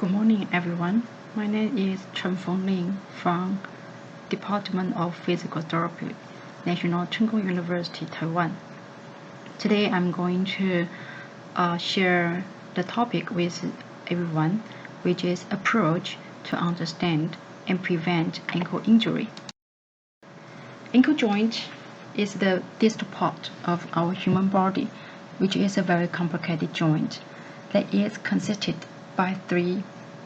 Good morning, everyone. My name is Cheng-Feng Lin from Department of Physical Therapy, National Cheng Kung University, Taiwan. Today, I'm going to share the topic with everyone, which is approach to understand and prevent ankle injury. Ankle joint is the distal part of our human body, which is a very complicated joint that is consisted by three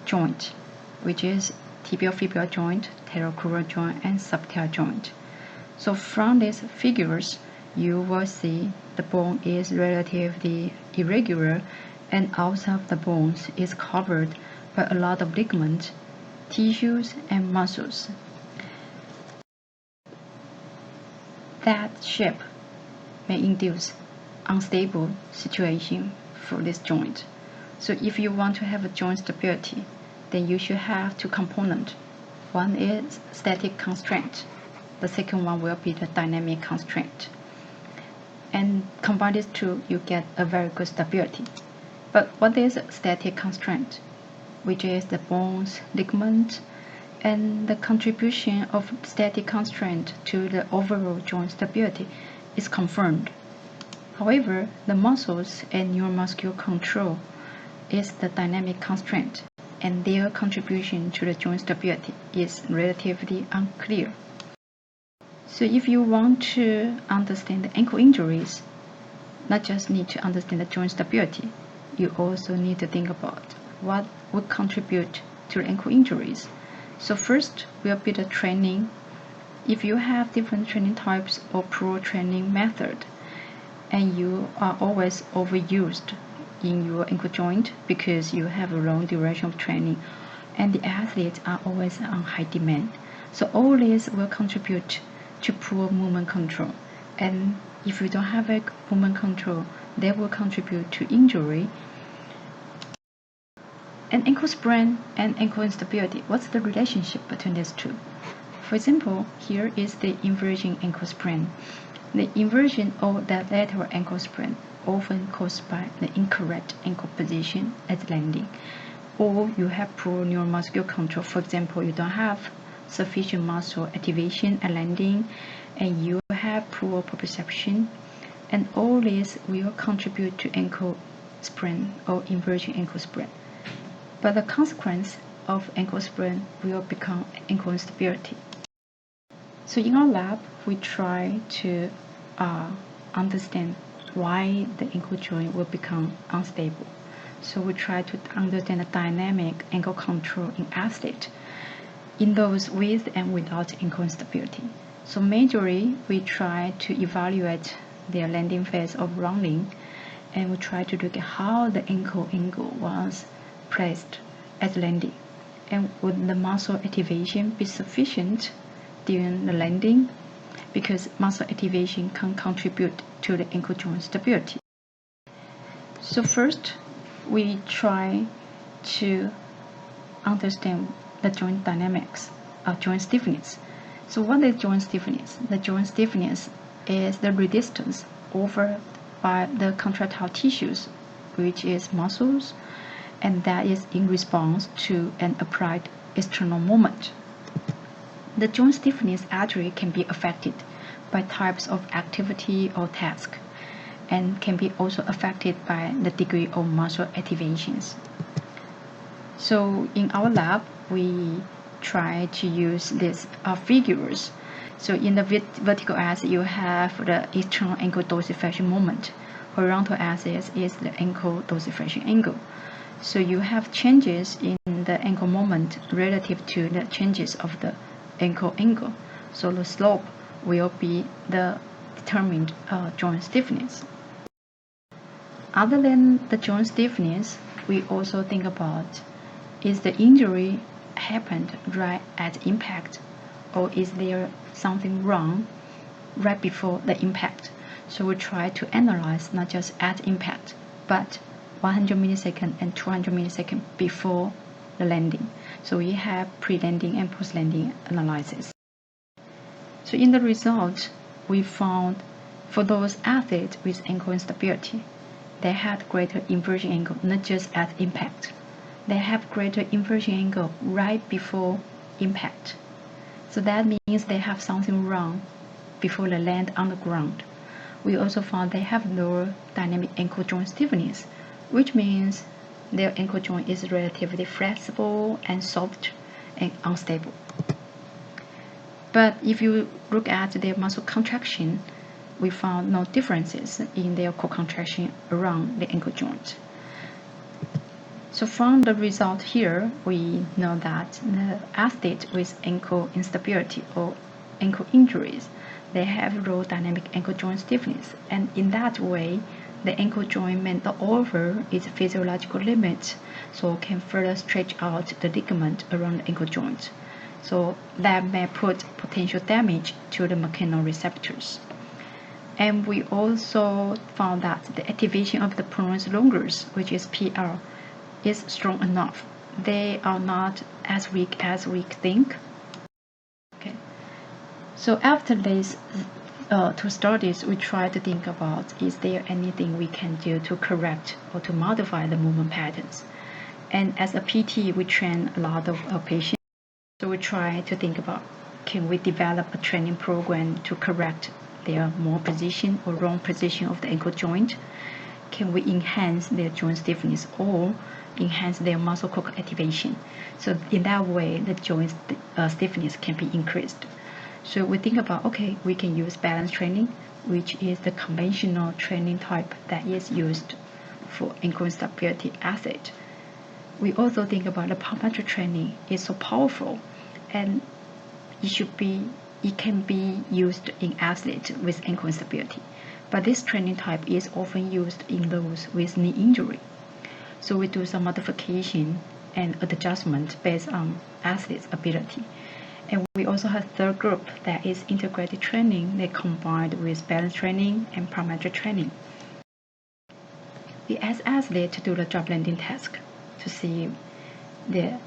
joints, which is tibial-fibular joint, pterocrural joint, and subtalar joint. So from these figures, you will see the bone is relatively irregular, and outside of the bones is covered by a lot of ligaments, tissues, and muscles. That shape may induce unstable situation for this joint. So if you want to have a joint stability, then you should have two components. One is static constraint. The second one will be the dynamic constraint. And combine these two, you get a very good stability. But what is static constraint? Which is the bones, ligaments, and the contribution of static constraint to the overall joint stability is confirmed. However, the muscles and neuromuscular control is the dynamic constraint, and their contribution to the joint stability is relatively unclear. So if you want to understand the ankle injuries, not just need to understand the joint stability, you also need to think about what would contribute to the ankle injuries. So first will be the training. If you have different training types or poor training method, and you are always overused in your ankle joint because you have a long duration of training, and the athletes are always on high demand. So all this will contribute to poor movement control. And if you don't have a movement control, that will contribute to injury. And ankle sprain and ankle instability, what's the relationship between these two? For example, here is the inversion ankle sprain. The inversion or the lateral ankle sprain often caused by the incorrect ankle position at landing, or you have poor neuromuscular control. For example, you don't have sufficient muscle activation at landing, and you have poor proprioception, and all this will contribute to ankle sprain or inversion ankle sprain. But the consequence of ankle sprain will become ankle instability. So in our lab, we try to understand why the ankle joint will become unstable. So we try to understand the dynamic ankle control in athlete, in those with and without ankle instability. So majorly, we try to evaluate their landing phase of running, and we try to look at how the ankle angle was placed at landing, and would the muscle activation be sufficient during the landing, because muscle activation can contribute to the ankle joint stability. So first, we try to understand the joint dynamics of joint stiffness. So what is joint stiffness? The joint stiffness is the resistance offered by the contractile tissues, which is muscles, and that is in response to an applied external moment. The joint stiffness actually can be affected by types of activity or task, and can be also affected by the degree of muscle activations. So in our lab, we try to use these figures. So in the vertical axis, you have the external ankle dorsiflexion moment. Horizontal axis is the ankle dorsiflexion angle. So you have changes in the ankle moment relative to the changes of the ankle angle. So the slope will be the determined joint stiffness. Other than the joint stiffness, we also think about, is the injury happened right at impact, or is there something wrong right before the impact? So we try to analyze not just at impact, but 100 milliseconds and 200 milliseconds before the landing. So we have pre-landing and post-landing analysis. So in the result, we found for those athletes with ankle instability, they had greater inversion angle, not just at impact, they have greater inversion angle right before impact. So that means they have something wrong before they land on the ground. We also found they have lower dynamic ankle joint stiffness, which means their ankle joint is relatively flexible and soft and unstable. But if you look at their muscle contraction, we found no differences in their co-contraction around the ankle joint. So from the result here, we know that the athlete with ankle instability or ankle injuries, they have low dynamic ankle joint stiffness, and in that way, the ankle joint may not over its physiological limit, so can further stretch out the ligament around the ankle joint. So that may put potential damage to the mechanoreceptors. And we also found that the activation of the pons longus, which is PR, is strong enough. They are not as weak as we think. Okay. So after these two studies, we try to think about, is there anything we can do to correct or to modify the movement patterns? And as a PT, we train a lot of patients. So we try to think about, can we develop a training program to correct their malposition or wrong position of the ankle joint? Can we enhance their joint stiffness or enhance their muscle co-activation? So in that way, the joint stiffness can be increased. So we think about, okay, we can use balance training, which is the conventional training type that is used for ankle instability athlete. We also think about the plyometric training is so powerful, and it can be used in athletes with ankle instability. But this training type is often used in those with knee injury. So we do some modification and adjustment based on athlete's ability. And we also have a third group that is integrated training that combined with balance training and plyometric training. We ask athletes to do the drop landing task to see the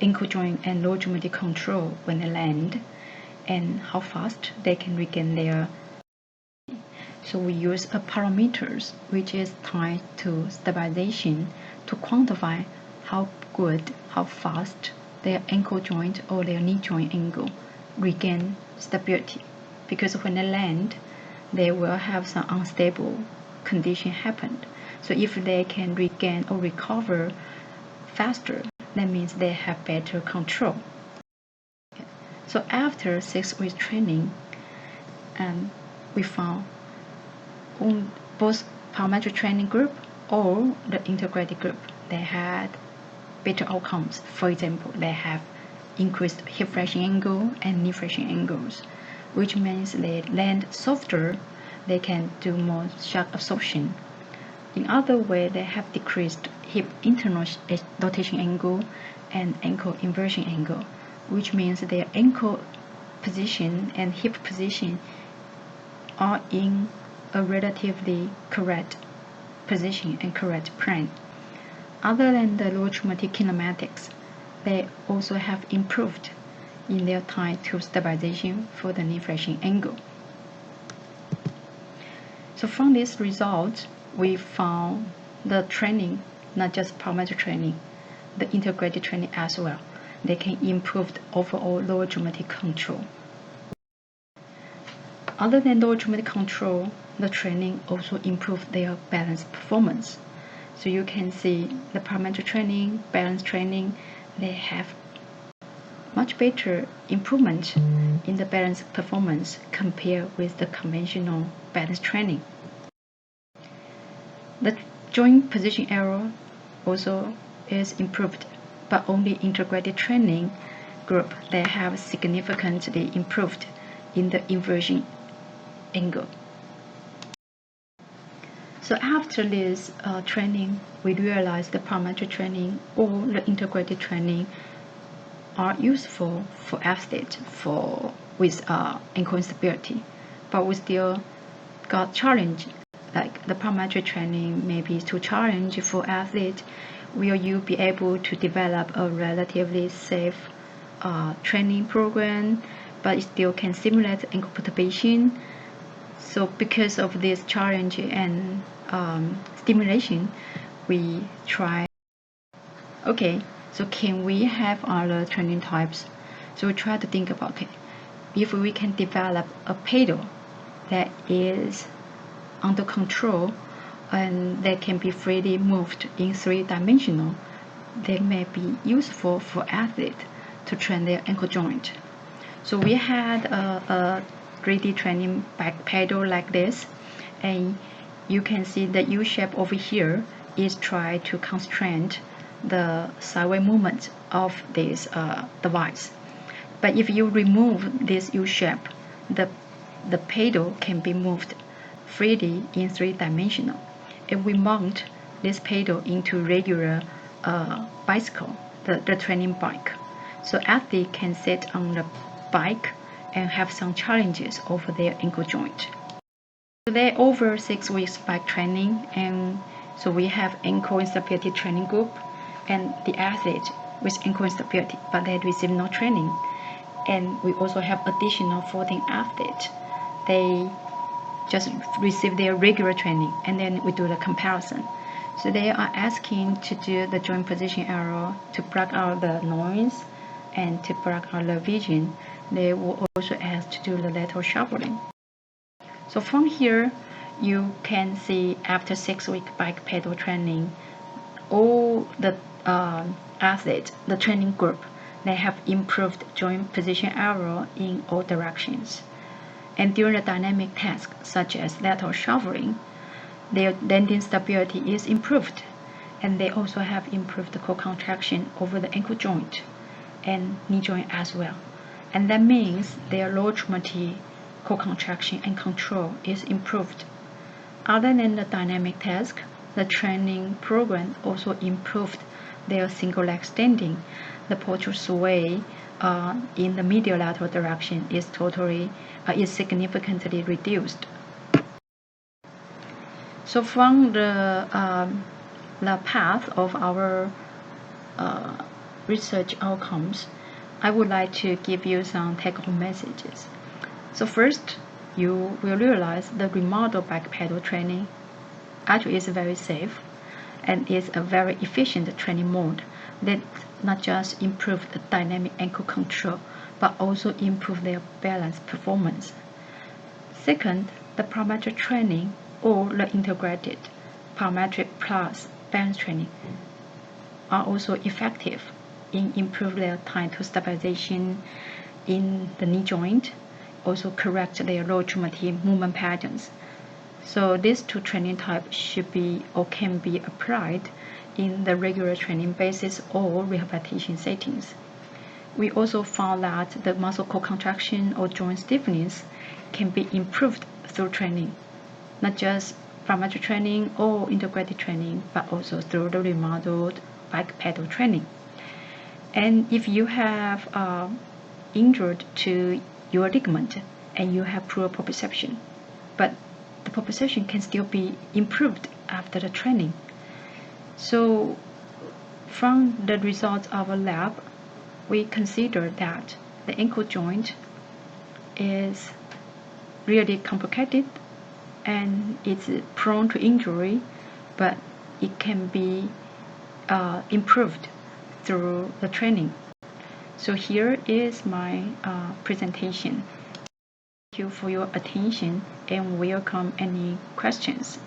ankle joint and lower extremity control when they land and how fast they can regain their. So we use a parameters which is tied to stabilization to quantify how good, how fast their ankle joint or their knee joint angle regain stability. Because when they land, they will have some unstable condition happen. So if they can regain or recover faster, that means they have better control. Okay. So after 6 weeks training, we found on both plyometric training group or the integrated group, they had better outcomes. For example, they have increased hip flexion angle and knee flexion angles, which means they land softer, they can do more shock absorption. In other way, they have decreased hip internal rotation angle and ankle inversion angle, which means their ankle position and hip position are in a relatively correct position and correct plane. Other than the lower traumatic kinematics, they also have improved in their time to stabilization for the knee flexion angle. So from this result, we found the training, not just plyometric training, the integrated training as well. They can improve the overall lower traumatic control. Other than lower traumatic control, the training also improved their balance performance. So you can see the plyometric training, balance training, they have much better improvement in the balance performance compared with the conventional balance training. The joint position error also is improved, but only integrated training group, they have significantly improved in the inversion angle. So after this training, we realized the plyometric training or the integrated training are useful for athletes with ankle instability, but we still got challenged. Like the plyometric training may be too challenging for athletes. Will you be able to develop a relatively safe training program, but it still can simulate ankle perturbation? So because of this challenge and stimulation, we try Okay, so can we have other training types? So we try to think about, okay, if we can develop a pedal that is under control and that can be freely moved in three-dimensional, they may be useful for athletes to train their ankle joint. So we had a 3D training back pedal like this, and you can see the U shape over here is try to constrain the sideway movement of this device. But if you remove this U shape, the pedal can be moved freely in three-dimensional. If we mount this pedal into regular bicycle, the training bike, so athletes can sit on the bike and have some challenges over their ankle joint. So they're over 6 weeks bike training, and so we have ankle instability training group and the athlete with ankle instability, but they receive no training. And we also have additional 14 athletes. They just receive their regular training, and then we do the comparison. So they are asking to do the joint position error to block out the noise and to block out the vision. They will also ask to do the lateral shuffling. So from here, you can see after 6 week bike pedal training, all the athletes, the training group, they have improved joint position error in all directions. And during the dynamic tasks such as lateral shuffling, their landing stability is improved, and they also have improved the core contraction over the ankle joint and knee joint as well. And that means their lower extremity core contraction and control is improved. Other than the dynamic task, the training program also improved their single leg standing. The postural sway in the medial lateral direction is significantly reduced. So from the path of our research outcomes, I would like to give you some take-home messages. So first, you will realize the remodeled back pedal training actually is very safe and is a very efficient training mode that not just improve the dynamic ankle control, but also improve their balance performance. Second, the plyometric training or the integrated plyometric plus balance training are also effective in improving their time to stabilization in the knee joint, also correct their lower extremity movement patterns. So these two training types should be or can be applied in the regular training basis or rehabilitation settings. We also found that the muscle core contraction or joint stiffness can be improved through training, not just plyometric training or integrated training, but also through the remodeled bike pedal training. And if you have injured to your ligament and you have poor proprioception, but the proprioception can still be improved after the training. So from the results of our lab, we consider that the ankle joint is really complicated and it's prone to injury, but it can be improved through the training. So here is my presentation. Thank you for your attention and welcome any questions.